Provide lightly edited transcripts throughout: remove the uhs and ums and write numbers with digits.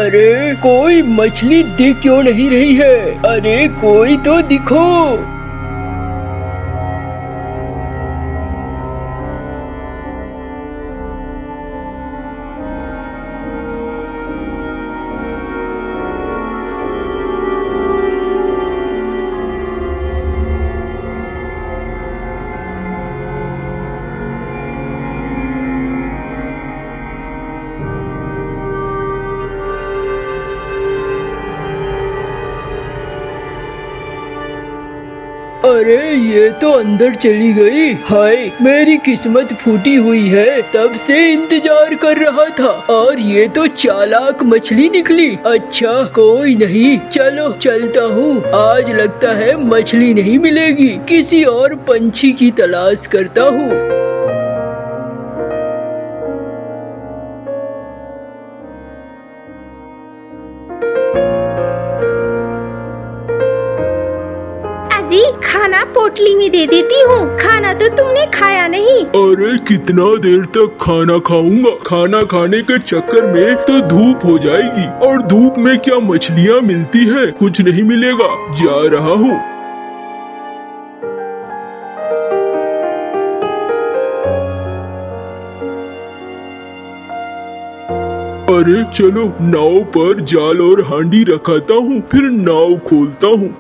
अरे कोई मछली दिख क्यों नहीं रही है? अरे कोई तो दिखो। अरे ये तो अंदर चली गई। हाय मेरी किस्मत फूटी हुई है, तब से इंतजार कर रहा था और ये तो चालाक मछली निकली। अच्छा कोई नहीं, चलो चलता हूँ। आज लगता है मछली नहीं मिलेगी, किसी और पंछी की तलाश करता हूँ। खाना पोटली में दे देती हूँ। खाना तो तुमने खाया नहीं। अरे कितना देर तक खाना खाऊंगा? खाना खाने के चक्कर में तो धूप हो जाएगी, और धूप में क्या मछलियाँ मिलती है? कुछ नहीं मिलेगा, जा रहा हूँ। अरे चलो नाव पर जाल और हांडी रखाता हूँ, फिर नाव खोलता हूँ।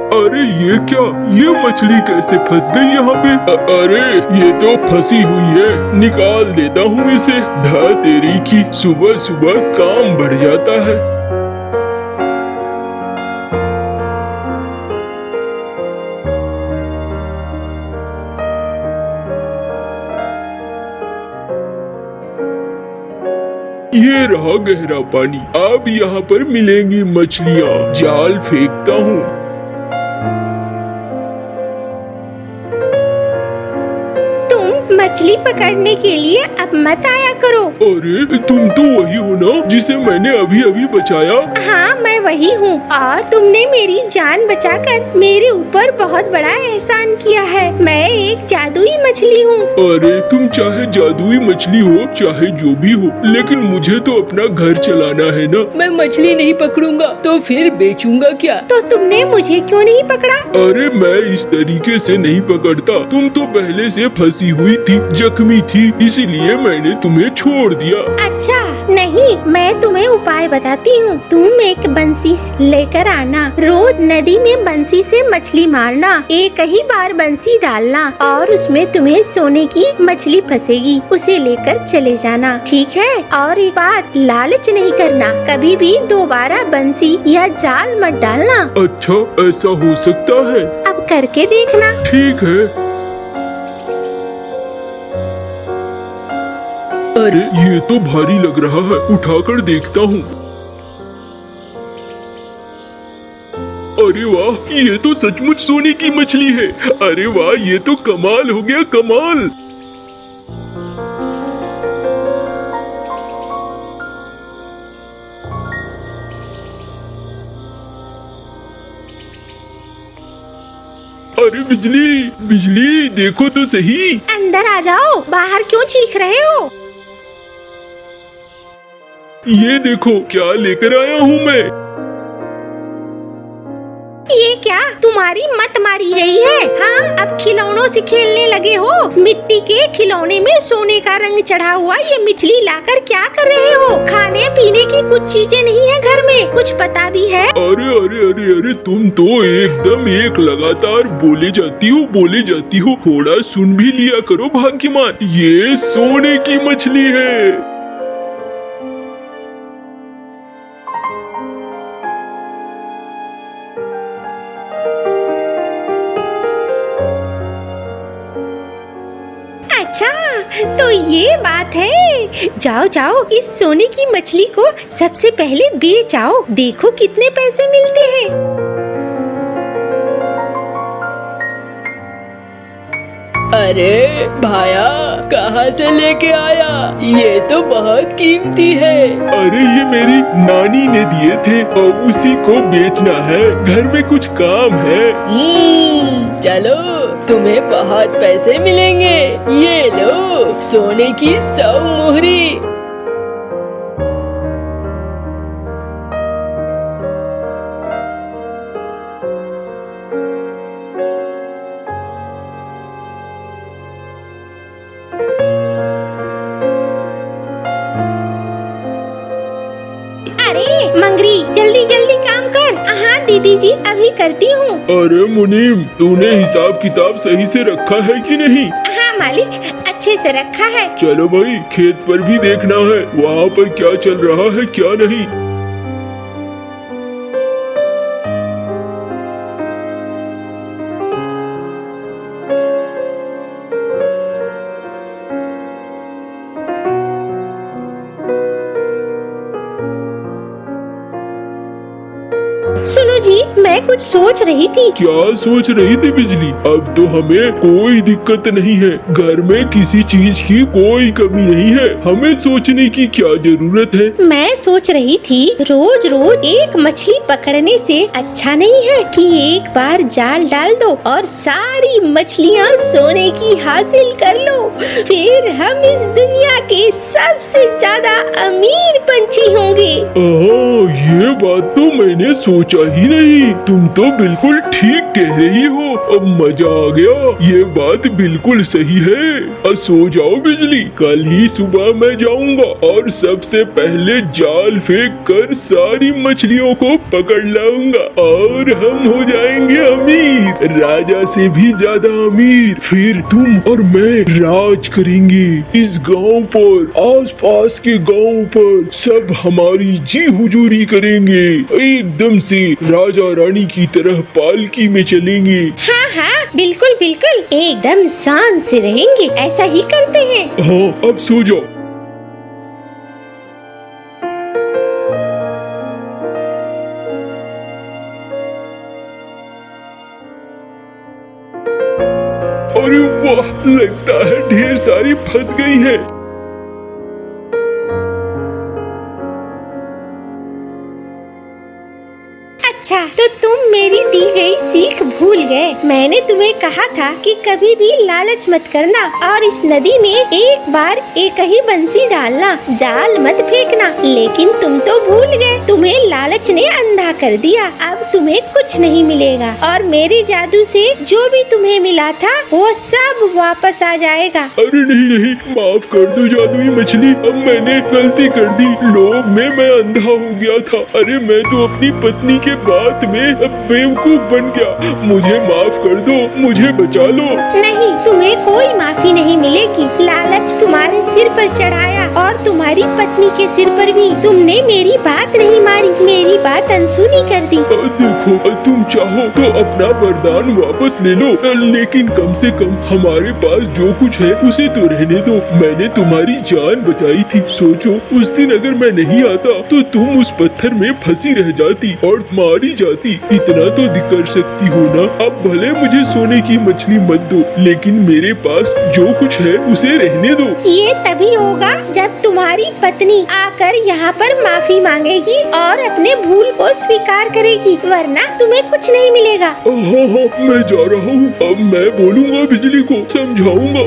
अरे ये क्या? ये मछली कैसे फंस गई यहाँ पे? अरे ये तो फंसी हुई है, निकाल देता हूँ इसे। धा तेरी की, सुबह सुबह काम बढ़ जाता है। ये रहा गहरा पानी, अब यहाँ पर मिलेंगी मछलियाँ। जाल फेंकता हूँ। मछली पकड़ने के लिए अब मत आया करो। अरे तुम तो वही हो ना जिसे मैंने अभी अभी बचाया? हाँ मैं वही हूँ, और तुमने मेरी जान बचाकर मेरे ऊपर बहुत बड़ा एहसान किया है। मैं एक जादुई मछली हूँ। अरे तुम चाहे जादुई मछली हो, चाहे जो भी हो, लेकिन मुझे तो अपना घर चलाना है ना। मैं मछली नहीं पकड़ूंगा तो फिर बेचूंगा क्या? तो तुमने मुझे क्यों नहीं पकड़ा? अरे मैं इस तरीके से नहीं पकड़ता। तुम तो पहले से फंसी हुई थी, जख्मी थी, इसीलिए मैंने तुम्हें छोड़ दिया। अच्छा नहीं, मैं तुम्हें उपाय बताती हूँ। तुम एक बंसी लेकर आना, रोज नदी में बंसी से मछली मारना, एक ही बार बंसी डालना और उसमें तुम्हें सोने की मछली फंसेगी, उसे लेकर चले जाना, ठीक है? और एक बात, लालच नहीं करना, कभी भी दोबारा बंसी या जाल मत डालना। अच्छा ऐसा हो सकता है? अब करके देखना। ठीक है। अरे ये तो भारी लग रहा है, उठाकर देखता हूँ। अरे वाह, ये तो सचमुच सोने की मछली है। अरे वाह, ये तो कमाल हो गया, कमाल। अरे बिजली, बिजली देखो तो सही। अंदर आ जाओ, बाहर क्यों चीख रहे हो? ये देखो क्या लेकर आया हूँ मैं। ये क्या तुम्हारी मत मारी गई है? हाँ, अब खिलौनों से खेलने लगे हो। मिट्टी के खिलौने में सोने का रंग चढ़ा हुआ ये मछली लाकर क्या कर रहे हो? खाने पीने की कुछ चीजें नहीं है घर में, कुछ पता भी है? अरे अरे अरे अरे, तुम तो एकदम एक लगातार बोले जाती हो। थोड़ा सुन भी लिया करो भाग्यमान, ये सोने की मछली है। अच्छा तो ये बात है। जाओ जाओ, इस सोने की मछली को सबसे पहले बेच आओ, देखो कितने पैसे मिलते हैं। अरे भाया, कहाँ से लेके आया? ये तो बहुत कीमती है। अरे ये मेरी नानी ने दिए थे और उसी को बेचना है, घर में कुछ काम है। चलो तुम्हें बहुत पैसे मिलेंगे। ये लो सोने की 100 मोहरी। अरे मंगरी, जल्दी जल्दी काम कर। हाँ दीदी जी, अभी करती हूँ। अरे मुनीम, तूने हिसाब किताब सही से रखा है कि नहीं? हाँ मालिक, अच्छे से रखा है। चलो भाई, खेत पर भी देखना है, वहाँ पर क्या चल रहा है क्या नहीं। सुनो जी, मैं कुछ सोच रही थी। क्या सोच रही थी बिजली? अब तो हमें कोई दिक्कत नहीं है, घर में किसी चीज की कोई कमी नहीं है, हमें सोचने की क्या जरूरत है। मैं सोच रही थी रोज रोज एक मछली पकड़ने से अच्छा नहीं है कि एक बार जाल डाल दो और सारी मछलियाँ सोने की हासिल कर लो, फिर हम इस दुनिया के सबसे ज्यादा अमीर पंछी होंगे। ये बात तो मैंने सोचा ही नहीं, तुम तो बिल्कुल ठीक कह रही हो। अब मजा आ गया, ये बात बिल्कुल सही है। अब सो जाओ बिजली, कल ही सुबह मैं जाऊंगा और सबसे पहले जाल फेंक कर सारी मछलियों को पकड़ लाऊंगा और हम हो जाएंगे अमीर, राजा से भी ज्यादा अमीर। फिर तुम और मैं राज करेंगे इस गांव पर, आसपास के गांव पर सब हमारी जी हुजूरी करेंगे, एकदम से राजा रानी की तरह पालकी में चलेंगे। हाँ हाँ, बिल्कुल बिल्कुल, एकदम शान से रहेंगे, ऐसा ही करते हैं। हाँ, अब सो जाओ। अरे वाह, लगता है ढेर सारी फंस गई है। अच्छा, तो तुम मेरी दी गई सीख भूल गए। मैंने तुम्हें कहा था कि कभी भी लालच मत करना और इस नदी में एक बार एक ही बंसी डालना, जाल मत फेंकना, लेकिन तुम तो भूल गए। तुम्हें लालच ने अंधा कर दिया, अब तुम्हें कुछ नहीं मिलेगा और मेरे जादू से जो भी तुम्हें मिला था वो सब वापस आ जाएगा। अरे नहीं नहीं, माफ कर दो जादुई मछली, अब मैंने गलती कर दी, लोभ में मैं अंधा हो गया था। अरे मैं तो अपनी पत्नी के बात में बेवकूफ बन गया, मुझे माफ कर दो, मुझे बचा लो। नहीं, तुम्हें कोई माफी नहीं मिलेगी। लालच तुम्हारे सिर पर चढ़ाया और तुम्हारी पत्नी के सिर पर भी। तुमने मेरी बात नहीं मानी, मेरी बात अनसुनी कर दी। देखो, तुम चाहो तो अपना वरदान वापस ले लो, लेकिन कम से कम हमारे पास जो कुछ है उसे तो रहने दो। मैंने तुम्हारी जान बचाई थी, सोचो उस दिन अगर मैं नहीं आता तो तुम उस पत्थर में फंसी रह जाती और मारी जाती। इतना तो कर सकती हो ना। अब भले मुझे सोने की मछली मत दो, लेकिन मेरे पास जो कुछ है उसे रहने दो। ये तभी होगा जब तुम्हारी पत्नी आकर यहाँ पर माफी मांगेगी और अपने भूल को स्वीकार करेगी, वरना तुम्हें कुछ नहीं मिलेगा। हाँ, मैं जा रहा हूँ, अब मैं बोलूँगा बिजली को, समझाऊंगा।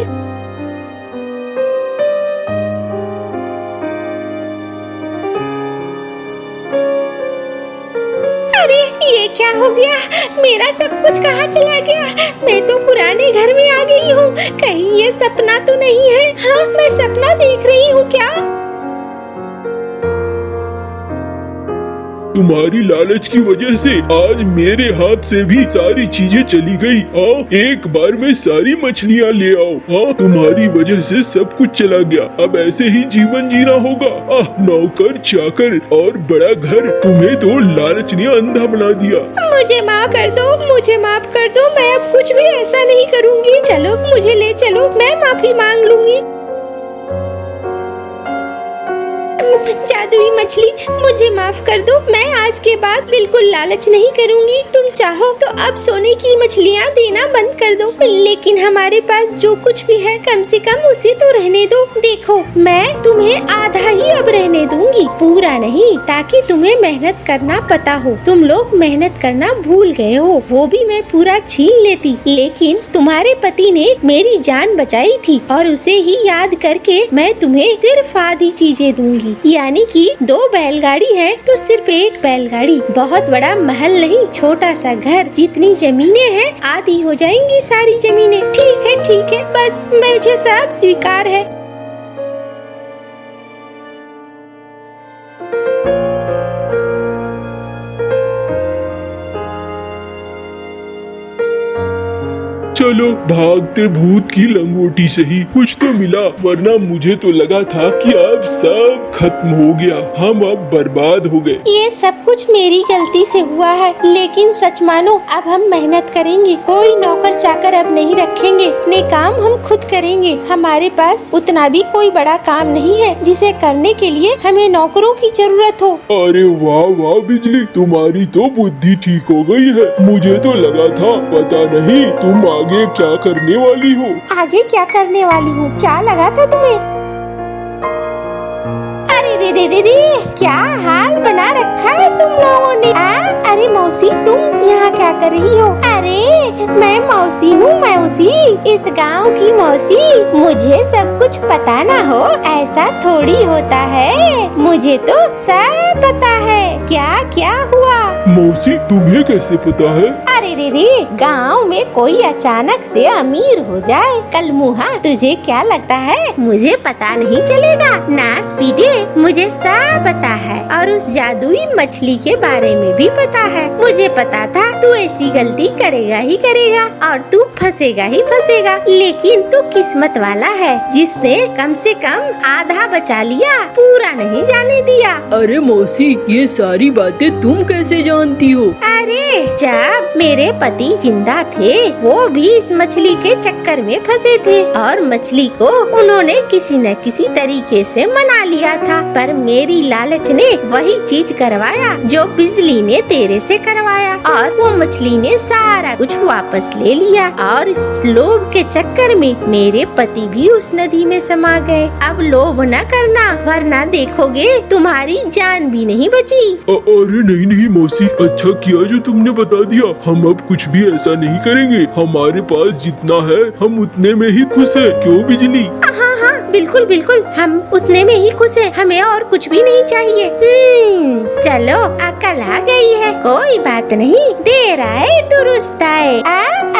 अरे ये क्या हो गया? मेरा सब कुछ कहाँ चला गया? मैं तो पुराने घर में आ गई हूँ, कहीं ये सपना तो नहीं है? हाँ, मैं सपना देख रही हूँ क्या? तुम्हारी लालच की वजह से आज मेरे हाथ से भी सारी चीजें चली गई। हाँ, एक बार में सारी मछलियाँ ले आओ। हाँ, तुम्हारी वजह से सब कुछ चला गया, अब ऐसे ही जीवन जीना होगा। नौकर चाकर और बड़ा घर, तुम्हें तो लालच ने अंधा बना दिया। मुझे माफ कर दो, मुझे माफ कर दो, मैं अब कुछ भी ऐसा नहीं करूँगी। चलो मुझे ले चलो, मैं माफी मांग लूंगी। जादुई मछली, मुझे माफ कर दो। मैं आज के बाद बिल्कुल लालच नहीं करूंगी। तुम चाहो तो अब सोने की मछलियाँ देना बंद कर दो, लेकिन हमारे पास जो कुछ भी है कम से कम उसे तो रहने दो। देखो, मैं तुम्हें आधा ही अब रहने दूंगी, पूरा नहीं, ताकि तुम्हें मेहनत करना पता हो। तुम लोग मेहनत करना भूल गए हो, वो भी मैं पूरा छीन लेती, लेकिन तुम्हारे पति ने मेरी जान बचाई थी और उसे ही याद करके मैं तुम्हें सिर्फ आधी चीजें दूंगी। यानी कि 2 बैलगाड़ी है तो सिर्फ 1 बैलगाड़ी, बहुत बड़ा महल नहीं, छोटा सा घर, जितनी जमीनें हैं आधी हो जाएंगी सारी जमीनें। ठीक है, बस मुझे सब स्वीकार है। चलो, भागते भूत की लंगोटी से ही कुछ तो मिला, वरना मुझे तो लगा था कि अब सब खत्म हो गया, हम अब बर्बाद हो गए। ये सब कुछ मेरी गलती से हुआ है, लेकिन सच मानो अब हम मेहनत करेंगे, कोई नौकर चाकर अब नहीं रखेंगे, अपने काम हम खुद करेंगे। हमारे पास उतना भी कोई बड़ा काम नहीं है जिसे करने के लिए हमें नौकरों की जरूरत हो। अरे वाह वाह बिजली, तुम्हारी तो बुद्धि ठीक हो गई है। मुझे तो लगा था पता नहीं तुम आगे क्या करने वाली हो। आगे क्या करने वाली हूँ? क्या लगा था तुम्हें? अरे रे, क्या हाल बना रखा है तुम लोगों ने? अरे मौसी, तुम यहाँ क्या कर रही हो? अरे मैं मौसी हूँ, मौसी, इस गांव की मौसी। मुझे सब कुछ पता ना हो ऐसा थोड़ी होता है, मुझे तो सब पता है क्या क्या हुआ। मौसी, तुम्हें कैसे पता है? अरे रे, गांव में कोई अचानक से अमीर हो जाए, कल मुहा, तुझे क्या लगता है मुझे पता नहीं चलेगा? नास पीटे, मुझे सब पता है, और उस जादुई मछली के बारे में भी पता है। मुझे पता था तू ऐसी गलती करेगा ही करेगा और तू फंसेगा ही फंसेगा, लेकिन तू किस्मत वाला है जिसने कम से कम आधा बचा लिया, पूरा नहीं जाने दिया। अरे मौसी, ये सारी बातें तुम कैसे जानती हो? अरे जब मेरे पति जिंदा थे, वो भी इस मछली के चक्कर में फंसे थे और मछली को उन्होंने किसी न किसी तरीके से मना लिया था, पर मेरी लालच ने वही चीज करवाया जो बिजली ने तेरे से करवाया, और वो मछली ने सारा कुछ वापस ले लिया, और इस लोभ के चक्कर में मेरे पति भी उस नदी में समा गए। अब लोभ न करना, वरना देखोगे तुम्हारी जान भी नहीं बची। अरे नहीं मौसी, अच्छा किया जो तुमने बता दिया। हम अब कुछ भी ऐसा नहीं करेंगे, हमारे पास जितना है हम उतने में ही खुश है। क्यों बिजली? हाँ, बिल्कुल, हम उतने में ही खुश हैं, हमें और कुछ भी नहीं चाहिए। चलो, अकल आ गई है, कोई बात नहीं, देर आए दुरुस्त आए।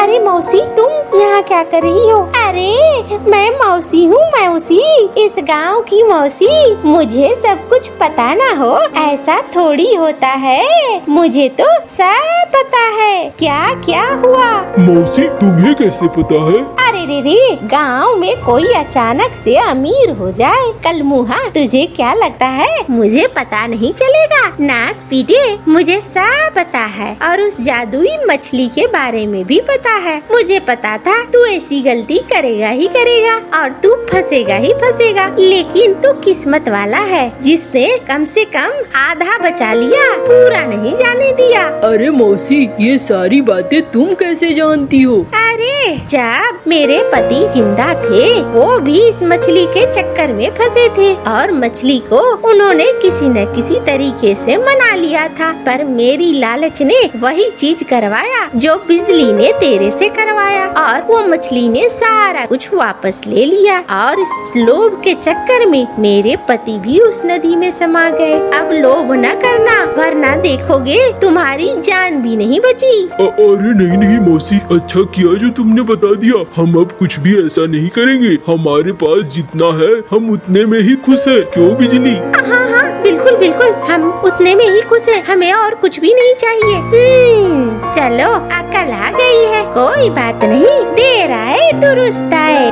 अरे मौसी, तुम यहाँ क्या कर रही हो? अरे मैं मौसी हूँ, मौसी, इस गांव की मौसी। मुझे सब कुछ पता ना हो ऐसा थोड़ी होता है, मुझे तो सब पता है क्या क्या हुआ। मौसी, तुम्हें कैसे पता है? अरे रे, गांव में कोई अचानक से अमीर हो जाए, कल मुहा, तुझे क्या लगता है मुझे पता नहीं चलेगा? नास पीटे, मुझे सब पता है, और उस जादुई मछली के बारे में भी पता है। मुझे पता था तू ऐसी गलती करेगा ही करेगा और तू फंसेगा ही फंसेगा, लेकिन तू किस्मत वाला है जिसने कम से कम आधा बचा लिया, पूरा नहीं जाने दिया। अरे मौसी, ये सारी बातें तुम कैसे जानती हो? अरे जब मेरे पति जिंदा थे, वो भी इस मछली के चक्कर में फंसे थे, और मछली को उन्होंने किसी न किसी तरीके से मना लिया था, पर मेरी लालच ने वही चीज करवाया जो बिजली ने तेरे से करवाया, और वो मछली ने सारा कुछ वापस ले लिया, और इस लोभ के चक्कर में मेरे पति भी उस नदी में समा गए। अब लोभ न करना, वरना देखोगे तुम्हारी जान भी नहीं बची। अरे नहीं मौसी, अच्छा किया जो तुमने बता दिया। हम अब कुछ भी ऐसा नहीं करेंगे, हमारे पास जितना है हम उतने में ही खुश है। क्यों बिजली? हाँ, बिल्कुल, हम उतने में ही खुश है, हमें और कुछ भी नहीं चाहिए। चलो, अकल आ गई है, कोई बात नहीं, देर आए दुरुस्त आए।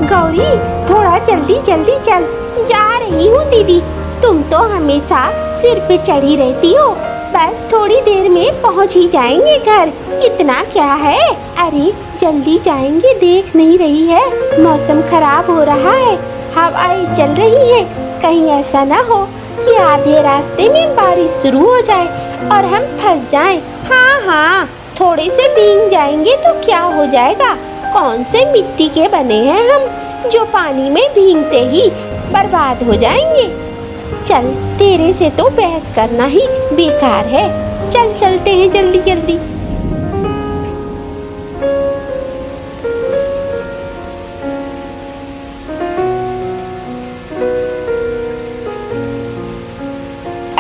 गौरी, थोड़ा जल्दी चल। जा रही हूँ दीदी, तुम तो हमेशा सिर पे चढ़ी रहती हो, बस थोड़ी देर में पहुंच ही जाएंगे घर, इतना क्या है। अरे जल्दी जाएंगे, देख नहीं रही है मौसम खराब हो रहा है, हवाएं चल रही है। कहीं ऐसा ना हो कि आधे रास्ते में बारिश शुरू हो जाए और हम फंस जाएं। हाँ हाँ, थोड़े से भीग जाएंगे तो क्या हो जाएगा, कौन से मिट्टी के बने हैं हम जो पानी में भीगते ही बर्बाद हो जाएंगे। चल, तेरे से तो बहस करना ही बेकार है, चल चलते हैं जल्दी जल्दी।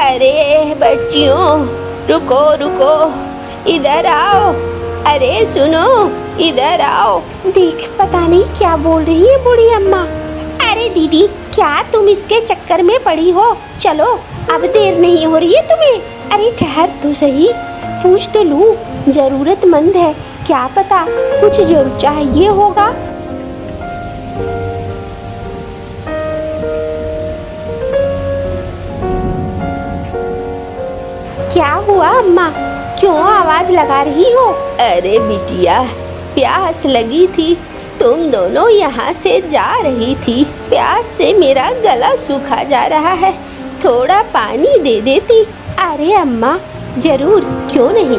अरे बच्चियों, रुको रुको, इधर आओ। अरे सुनो, इधर आओ। देख, पता नहीं क्या बोल रही है बूढ़ी अम्मा। अरे दीदी, क्या तुम इसके चक्कर में पड़ी हो? चलो, अब देर नहीं हो रही है तुम्हें। अरे ठहर तो सही, पूछ तो लूं, जरूरतमंद है, क्या पता कुछ जरूर चाहिए होगा। क्या हुआ अम्मा, क्यों आवाज लगा रही हो? अरे बिटिया, प्यास लगी थी, तुम दोनों यहाँ से जा रही थी, प्यास से मेरा गला सूखा जा रहा है, थोड़ा पानी दे देती। अरे अम्मा, जरूर, क्यों नहीं,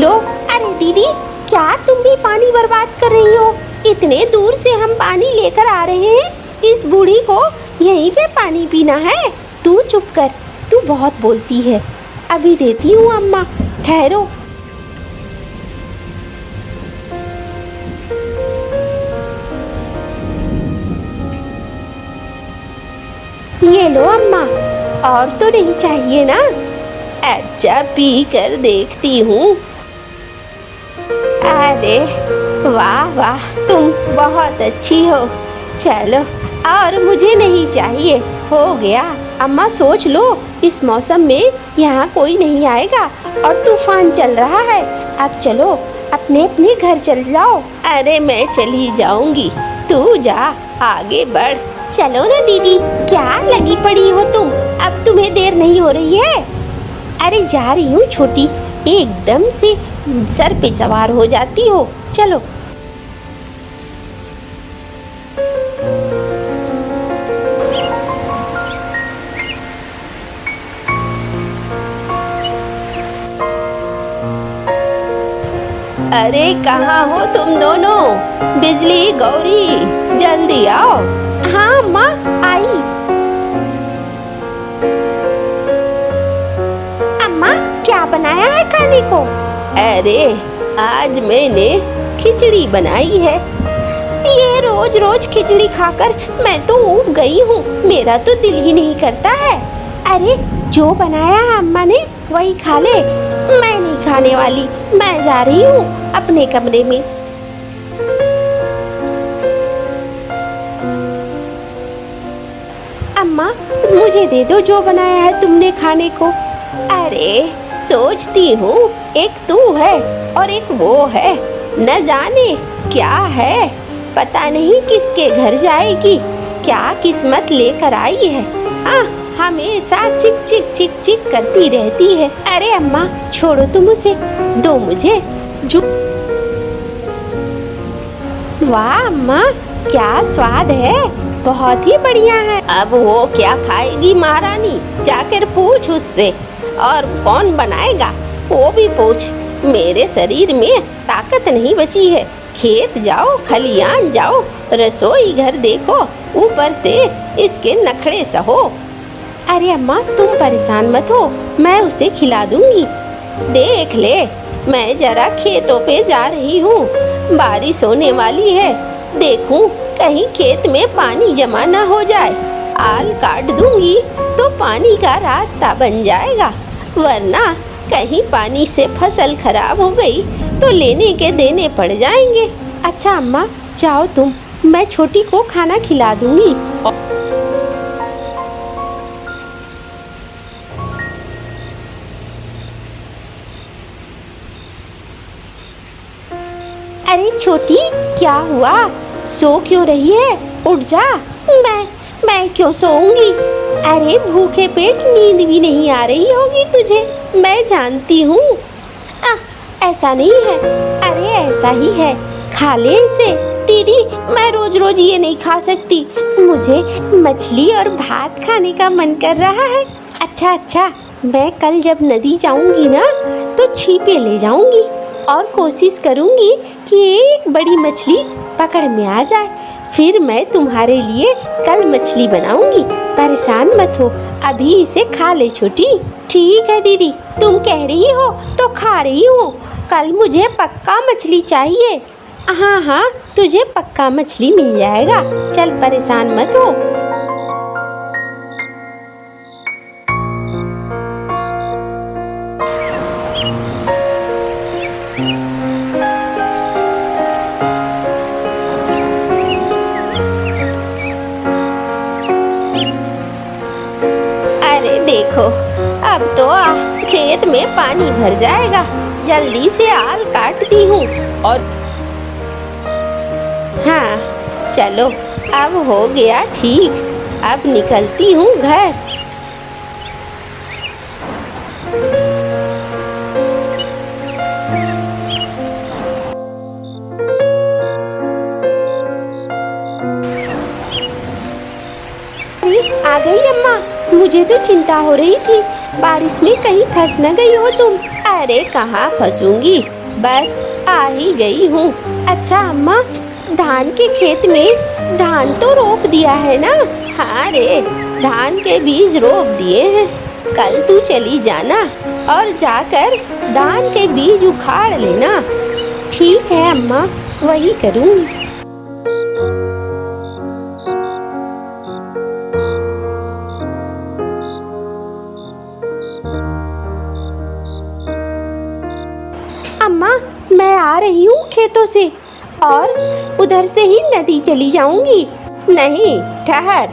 लो। अरे दीदी, क्या तुम भी पानी बर्बाद कर रही हो? इतने दूर से हम पानी लेकर आ रहे हैं, इस बूढ़ी को यहीं पे पानी पीना है। तू चुप कर, तू बहुत बोलती है। अभी देती हूँ अम्मा, ठहरो। ये लो अम्मा, और तो नहीं चाहिए ना? अच्छा, पी कर देखती हूँ। अरे वाह वाह, तुम बहुत अच्छी हो। चलो, और मुझे नहीं चाहिए, हो गया। अम्मा सोच लो, इस मौसम में यहाँ कोई नहीं आएगा और तूफान चल रहा है। अब चलो, अपने अपने घर चल जाओ। अरे मैं चली जाऊंगी, तू जा, आगे बढ़। चलो ना दीदी, क्या लगी पड़ी हो तुम? अब तुम्हें देर नहीं हो रही है? अरे जा रही हूँ छोटी, एकदम से सर पे सवार हो जाती हो। चलो। अरे कहाँ हो तुम दोनों? बिजली, गौरी, जल्दी आओ। हाँ माँ, आई। अम्मा, क्या बनाया है खाने को? अरे आज मैंने खिचड़ी बनाई है। ये रोज रोज खिचड़ी खाकर मैं तो ऊब गई हूँ, मेरा तो दिल ही नहीं करता है। अरे जो बनाया है अम्मा ने वही खा ले, मैं नहीं खाने वाली। मैं जा रही हूँ अपने कमरे में। अम्मा, मुझे दे दो जो बनाया है तुमने खाने को। अरे सोचती हूँ, एक तू है और एक वो है, न जाने क्या है, पता नहीं किसके घर जाएगी, क्या किस्मत लेकर आई है। हमेशा चिक चिक चिक चिक करती रहती है। अरे अम्मा, छोड़ो तुम उसे, दो मुझे जो। वाह अम्मा, क्या स्वाद है, बहुत ही बढ़िया है। अब वो क्या खाएगी महारानी, जाकर पूछ उससे। और कौन बनाएगा वो भी पूछ। मेरे शरीर में ताकत नहीं बची है। खेत जाओ, खलियान जाओ, रसोई घर देखो, ऊपर से इसके नखरे सहो। अरे अम्मा, तुम परेशान मत हो, मैं उसे खिला दूंगी। देख ले, मैं जरा खेतों पे जा रही हूँ, बारिश होने वाली है, देखूं कहीं खेत में पानी जमा न हो जाए। आल काट दूंगी तो पानी का रास्ता बन जाएगा, वरना कहीं पानी से फसल खराब हो गई तो लेने के देने पड़ जाएंगे। अच्छा अम्मा, जाओ तुम, मैं छोटी को खाना खिला दूंगी। अरे छोटी, क्या हुआ, सो क्यों रही है? उठ जा। मैं क्यों सोऊंगी? अरे भूखे पेट नींद भी नहीं आ रही होगी तुझे, मैं जानती हूँ। ऐसा नहीं है, अरे ऐसा ही है, खा ले इसे। दीदी मैं रोज रोज ये नहीं खा सकती, मुझे मछली और भात खाने का मन कर रहा है। अच्छा, मैं कल जब नदी जाऊंगी ना तो छिपे ले जाऊंगी और कोशिश करूंगी कि एक बड़ी मछली पकड़ में आ जाए, फिर मैं तुम्हारे लिए कल मछली बनाऊंगी। परेशान मत हो, अभी इसे खा ले छोटी। ठीक है दीदी, तुम कह रही हो तो खा रही हूँ। कल मुझे पक्का मछली चाहिए। हाँ, तुझे पक्का मछली मिल जाएगा, चल परेशान मत हो। अरे देखो, अब तो खेत में पानी भर जाएगा, जल्दी से आल काटती हूँ। और हाँ चलो, अब हो गया ठीक, अब निकलती हूँ घर। आ गई अम्मा, मुझे तो चिंता हो रही थी बारिश में कहीं फंस न गई हो तुम। अरे कहाँ फंसूंगी, बस आ ही गई हूँ। अच्छा अम्मा, धान के खेत में धान तो रोप दिया है ना? हाँ रे, धान के बीज रोप दिए हैं। कल तू चली जाना और जाकर धान के बीज उखाड़ लेना। ठीक है अम्मा, वही करूँगी। अम्मा मैं आ रही हूँ खेतों से और उधर से ही नदी चली जाऊंगी। नहीं ठहर,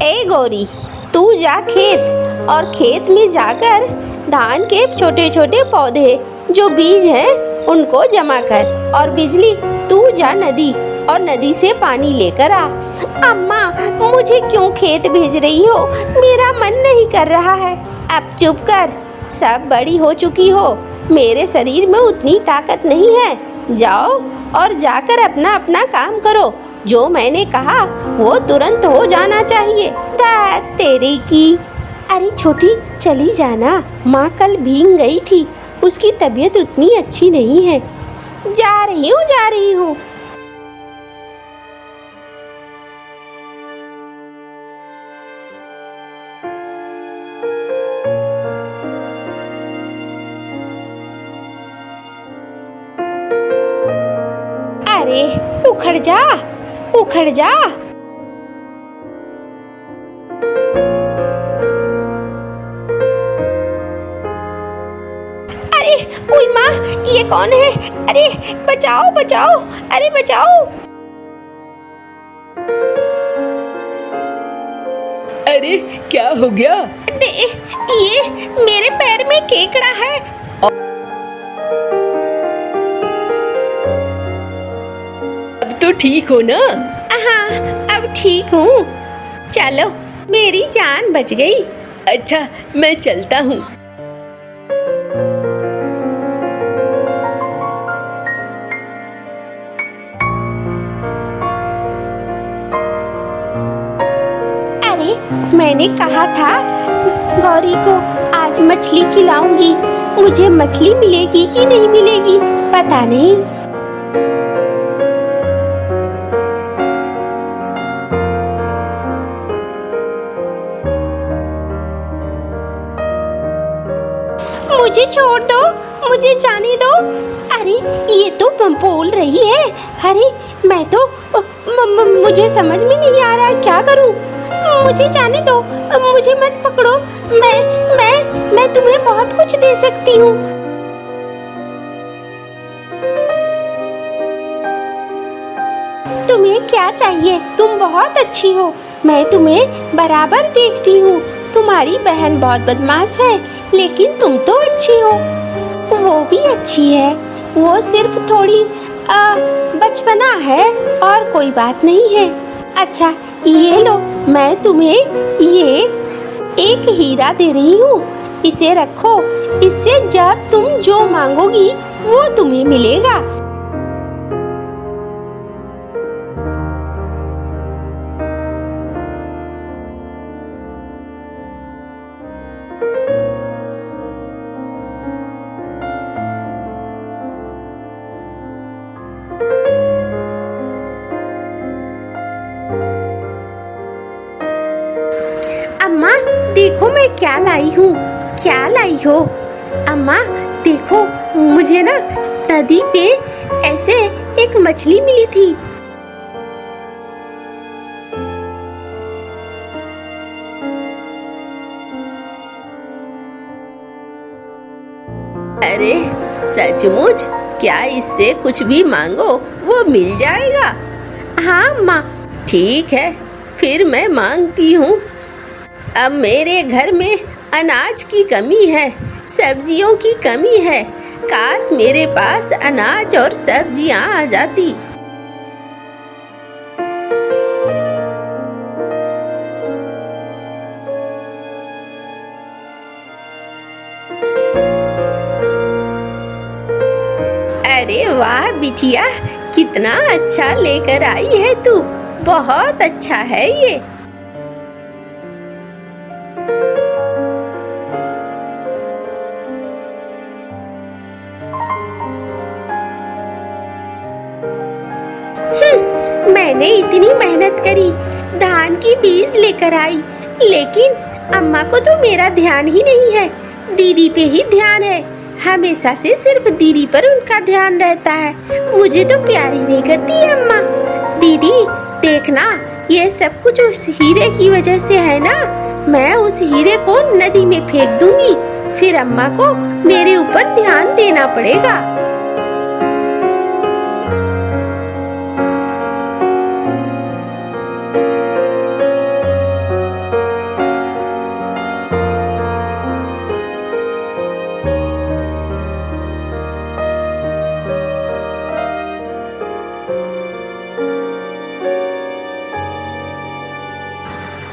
ए गौरी, तू जा खेत और खेत में जाकर धान के छोटे छोटे पौधे जो बीज हैं उनको जमा कर, और बिजली तू जा नदी और नदी से पानी लेकर आ। अम्मा मुझे क्यों खेत भेज रही हो, मेरा मन नहीं कर रहा है। अब चुप कर, सब बड़ी हो चुकी हो, मेरे शरीर में उतनी ताकत नहीं है। जाओ और जाकर अपना अपना काम करो, जो मैंने कहा वो तुरंत हो जाना चाहिए। तेरे की, अरे छोटी चली जाना, माँ कल भीग गई थी, उसकी तबीयत उतनी अच्छी नहीं है। जा रही हूँ। अरे उखड़ जा। अरे ओए माँ, ये कौन है? अरे बचाओ, अरे बचाओ। अरे क्या हो गया? ये मेरे पैर में केकड़ा है। अब तो ठीक हो ना? हाँ अब ठीक हूँ, चलो मेरी जान बच गई। अच्छा मैं चलता हूँ। अरे मैंने कहा था गौरी को आज मछली खिलाऊंगी, मुझे मछली मिलेगी कि नहीं मिलेगी पता नहीं। मुझे छोड़ दो, मुझे जाने दो। अरे ये तो बोल रही है। अरे मैं तो मुझे समझ में नहीं आ रहा क्या करूं। मुझे जाने दो, मुझे मत पकड़ो। मैं तुम्हें बहुत कुछ दे सकती हूँ। तुम्हें क्या चाहिए? तुम बहुत अच्छी हो, मैं तुम्हें बराबर देखती हूँ। तुम्हारी बहन बहुत बदमाश है, लेकिन तुम तो अच्छी हो। वो भी अच्छी है, वो सिर्फ थोड़ी बचपना है और कोई बात नहीं है। अच्छा ये लो, मैं तुम्हें ये एक हीरा दे रही हूँ, इसे रखो। इससे जब तुम जो मांगोगी वो तुम्हें मिलेगा। अम्मा देखो मैं क्या लाई हूँ। क्या लाई हो? अम्मा देखो, मुझे ना नदी पे ऐसे एक मछली मिली थी। अरे सचमुच? क्या इससे कुछ भी मांगो वो मिल जाएगा? हाँ अम्मा। ठीक है, फिर मैं मांगती हूँ। अब मेरे घर में अनाज की कमी है, सब्जियों की कमी है। काश मेरे पास अनाज और सब्जियाँ आ जाती। अरे वाह बिटिया, कितना अच्छा लेकर आई है तू। बहुत अच्छा है ये। मैंने इतनी मेहनत करी, धान की बीज लेकर आई, लेकिन अम्मा को तो मेरा ध्यान ही नहीं है। दीदी पे ही ध्यान है। हमेशा से सिर्फ दीदी पर उनका ध्यान रहता है। मुझे तो प्यार ही नहीं करती है अम्मा। दीदी देखना, ये सब कुछ उस हीरे की वजह से है ना। मैं उस हीरे को नदी में फेंक दूंगी, फिर अम्मा को मेरे ऊपर ध्यान देना पड़ेगा।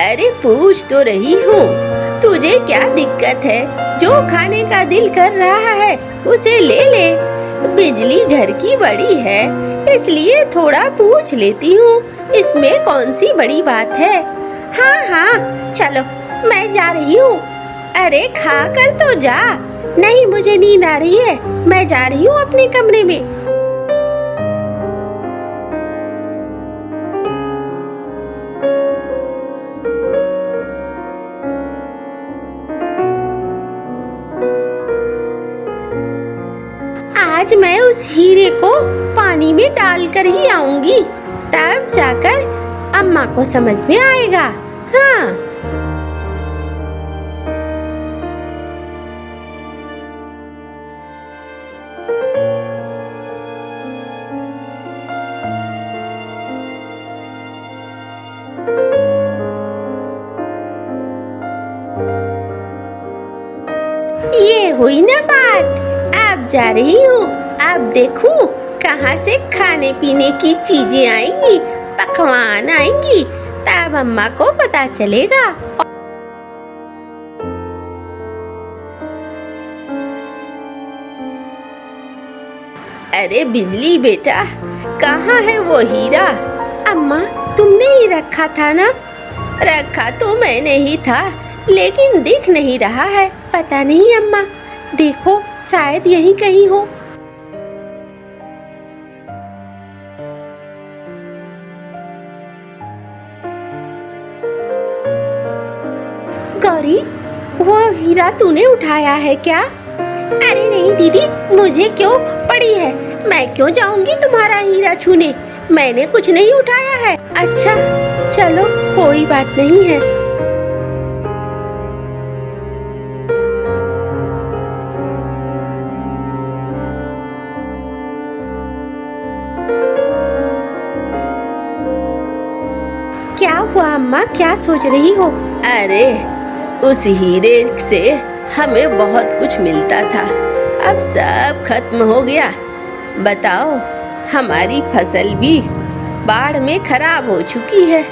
अरे पूछ तो रही हूँ, तुझे क्या दिक्कत है? जो खाने का दिल कर रहा है उसे ले ले। बिजली घर की बड़ी है, इसलिए थोड़ा पूछ लेती हूँ। इसमें कौन सी बड़ी बात है? हाँ हाँ चलो, मैं जा रही हूँ। अरे खा कर तो जा। नहीं, मुझे नींद आ रही है, मैं जा रही हूँ अपने कमरे में। आज मैं उस हीरे को पानी में डालकर ही आऊंगी, तब जाकर अम्मा को समझ में आएगा। हाँ। ये हुई ना बात। अब जा रही हूँ, अब देखूं कहाँ से खाने पीने की चीजें आएंगी, पकवान आएंगी, तब अम्मा को पता चलेगा। अरे बिजली बेटा, कहाँ है वो हीरा? अम्मा तुमने ही रखा था ना? रखा तो मैंने ही था, लेकिन दिख नहीं रहा है। पता नहीं अम्मा, देखो शायद यहीं कहीं हो। गौरी, वो हीरा तूने उठाया है क्या? अरे नहीं दीदी, मुझे क्यों पड़ी है? मैं क्यों जाऊंगी तुम्हारा हीरा छूने? मैंने कुछ नहीं उठाया है। अच्छा चलो, कोई बात नहीं है। क्या हुआ अम्मा, क्या सोच रही हो? अरे उस हीरे से हमें बहुत कुछ मिलता था, अब सब खत्म हो गया। बताओ, हमारी फसल भी बाढ़ में खराब हो चुकी है।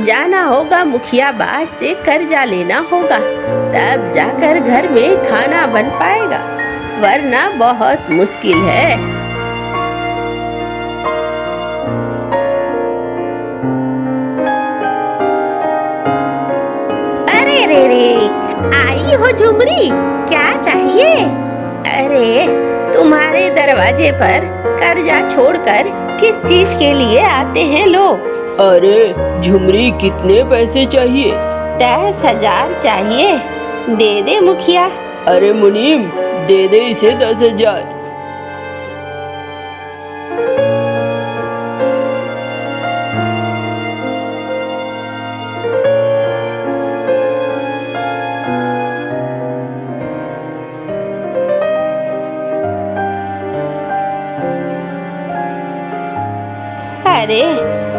जाना होगा, मुखियाबाज से कर्जा लेना होगा, तब जाकर घर में खाना बन पाएगा, वरना बहुत मुश्किल है। अरे रे रे, आई हो झुमरी, क्या चाहिए? अरे तुम्हारे दरवाजे पर कर्जा छोड़कर किस चीज के लिए आते हैं लोग? अरे झुमरी, कितने पैसे चाहिए? 10,000 चाहिए, दे दे मुखिया। अरे मुनीम, दे दे इसे 10,000। अरे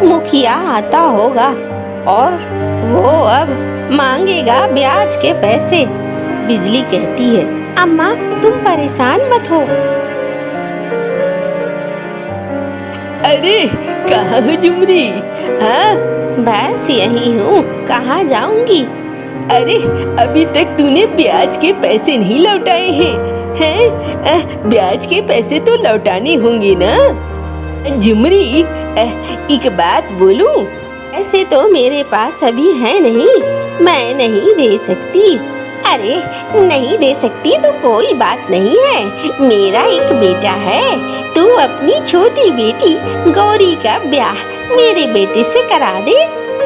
मुखिया आता होगा और वो अब मांगेगा ब्याज के पैसे। बिजली कहती है, अम्मा तुम परेशान मत हो। अरे कहाँ हो झुमरी? हाँ, बस यही हूँ, कहाँ जाऊंगी? अरे अभी तक तूने ब्याज के पैसे नहीं लौटाए हैं? ब्याज के पैसे तो लौटाने होंगे ना झुमरी। एक बात बोलूं? ऐसे तो मेरे पास अभी है नहीं, मैं नहीं दे सकती। अरे नहीं दे सकती तो कोई बात नहीं है, मेरा एक बेटा है, तू अपनी छोटी बेटी गौरी का ब्याह मेरे बेटे से करा दे।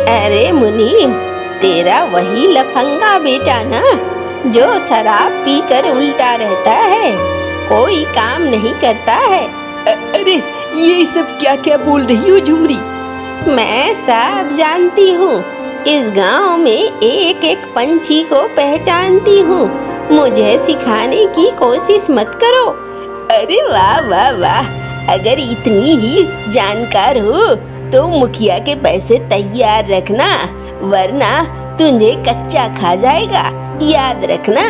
अरे मुनीम, तेरा वही लफंगा बेटा ना, जो शराब पीकर उल्टा रहता है, कोई काम नहीं करता है। अरे ये सब क्या क्या बोल रही हो झुमरी? मैं सब जानती हूँ, इस गांव में एक एक पंछी को पहचानती हूँ, मुझे सिखाने की कोशिश मत करो। अरे वाह वाह वाह, अगर इतनी ही जानकार हो तो मुखिया के पैसे तैयार रखना, वरना तुझे कच्चा खा जाएगा, याद रखना।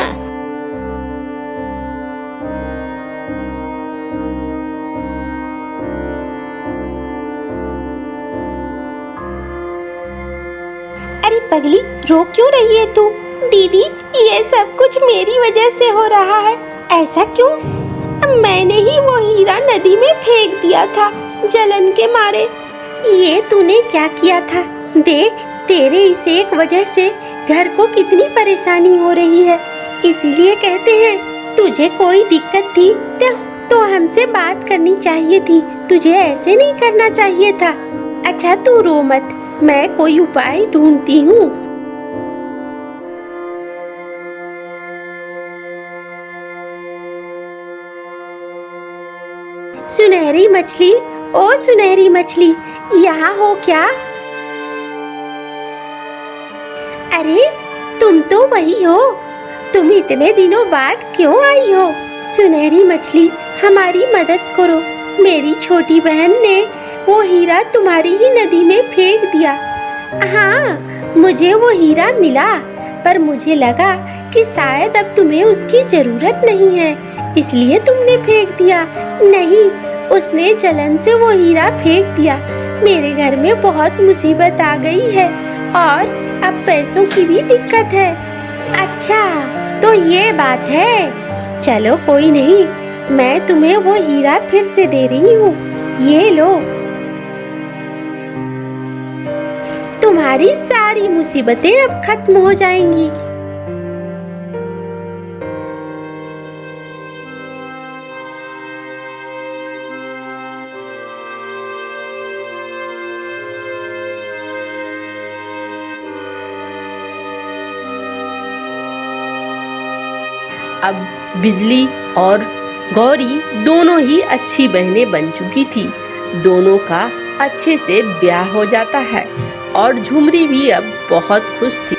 अरे पगली, रो क्यों रही है तू? दीदी, ये सब कुछ मेरी वजह से हो रहा है। ऐसा क्यों? मैंने ही वो हीरा नदी में फेंक दिया था जलन के मारे। ये तूने क्या किया था? देख, तेरे इस एक वजह से घर को कितनी परेशानी हो रही है। इसीलिए कहते हैं, तुझे कोई दिक्कत थी तो हमसे बात करनी चाहिए थी, तुझे ऐसे नहीं करना चाहिए था। अच्छा तू रो मत, मैं कोई उपाय ढूंढती हूँ। सुनहरी मछली, ओ सुनहरी मछली, यहाँ हो क्या? अरे तुम तो वही हो, तुम इतने दिनों बाद क्यों आई हो? सुनहरी मछली, हमारी मदद करो, मेरी छोटी बहन ने वो हीरा तुम्हारी ही नदी में फेंक दिया। हाँ, मुझे वो हीरा मिला, पर मुझे लगा कि शायद अब तुम्हें उसकी जरूरत नहीं है, इसलिए तुमने फेंक दिया। नहीं, उसने जलन से वो हीरा फेंक दिया। मेरे घर में बहुत मुसीबत आ गई है और अब पैसों की भी दिक्कत है। अच्छा, तो ये बात है। चलो कोई नहीं, मैं तुम्हें वो हीरा फिर से दे रही हूँ, ये लो। तुम्हारी सारी मुसीबतें अब खत्म हो जाएंगी। अब बिजली और गौरी दोनों ही अच्छी बहनें बन चुकी थी। दोनों का अच्छे से ब्याह हो जाता है और झुमरी भी अब बहुत खुश थी।